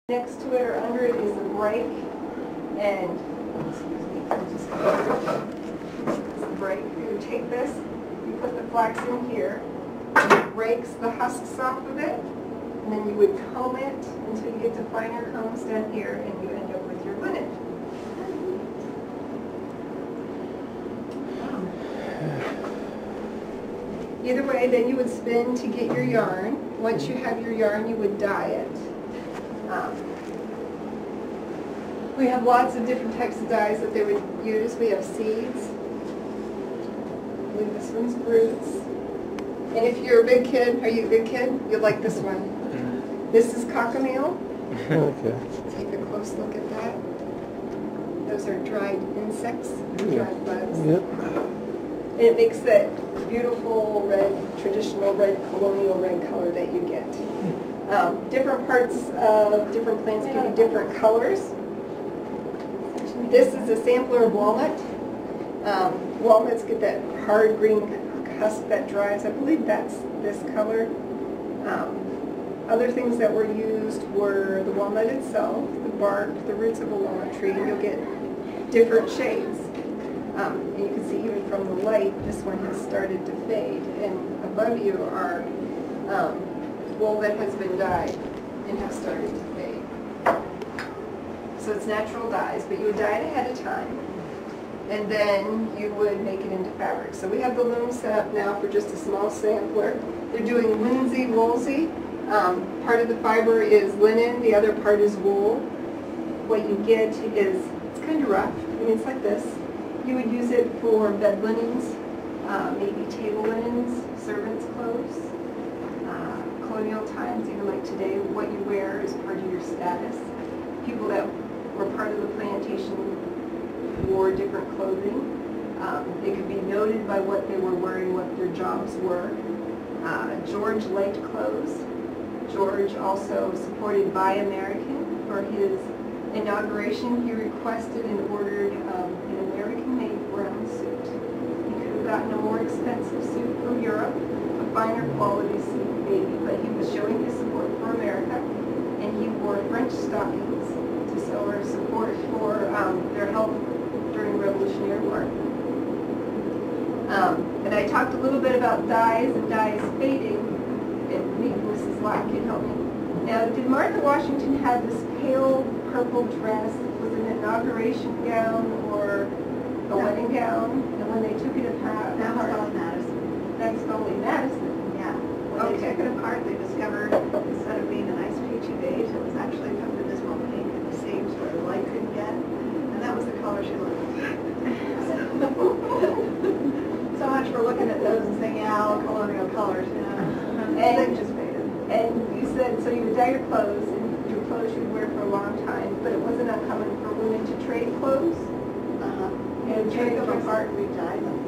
Next to it or under it is the brake, and excuse me, I'm just it's the brake. You take this, you put the flax in here, and it breaks the husks off of it, and then you would comb it until you get to finer combs down here, and you end up with your linen. Either way, then you would spin to get your yarn. Once you have your yarn, you would dye it. We have lots of different types of dyes that they would use. We have seeds. I believe this one's roots. And if you're a big kid, are you a big kid? You'll like this one. This is cochineal. Okay. Take a close look at that. Those are dried insects, dried bugs. Yep. And it makes that beautiful red, traditional red, colonial red color that you get. Different parts of different plants give you different colors. This is a sampler of walnut. Walnuts get that hard green husk that dries. I believe that's this color. Other things that were used were the walnut itself, the bark, the roots of a walnut tree. You'll get different shades. And you can see even from the light, this one has started to fade. And above you are wool that has been dyed and has started to fade. So it's natural dyes, but you would dye it ahead of time, and then you would make it into fabric. So we have the loom set up now for just a small sampler. They're doing linsey woolsey. Part of the fiber is linen, the other part is wool. What you get is, it's kind of rough. I mean, it's like this. You would use it for bed linens, maybe table linens, servants' clothes. Colonial times, even like today, what you wear is part of your status. People that were part of the plantation wore different clothing. They could be noted by what they were wearing, what their jobs were. George liked clothes. George also supported Buy American. For his inauguration, he requested and ordered an American-made brown suit. He could have gotten a more expensive suit from Europe, a finer quality suit maybe, but he was showing his support for America, and he wore French stockings to show our support for their help during the Revolutionary War. And I talked a little bit about dyes and dyes fading, and maybe Mrs. Locke can help me. Now, did Martha Washington have this pale purple dress? Was it an inauguration gown or a wedding gown? And when they took it apart, that was all Madison. That's only Madison. Yeah. When they took it apart, they discovered instead of being a nice peachy beige, it was actually from the dismal pink at the seams where the light couldn't get. And that was the color she looked. So much for looking at those and saying, yeah, all colonial colors, you know. And they just faded. And you said, so you would dye your clothes, and your clothes you would wear for a long time, but it wasn't uncommon for women to trade clothes. Uh-huh. And Take them apart and re-dye them.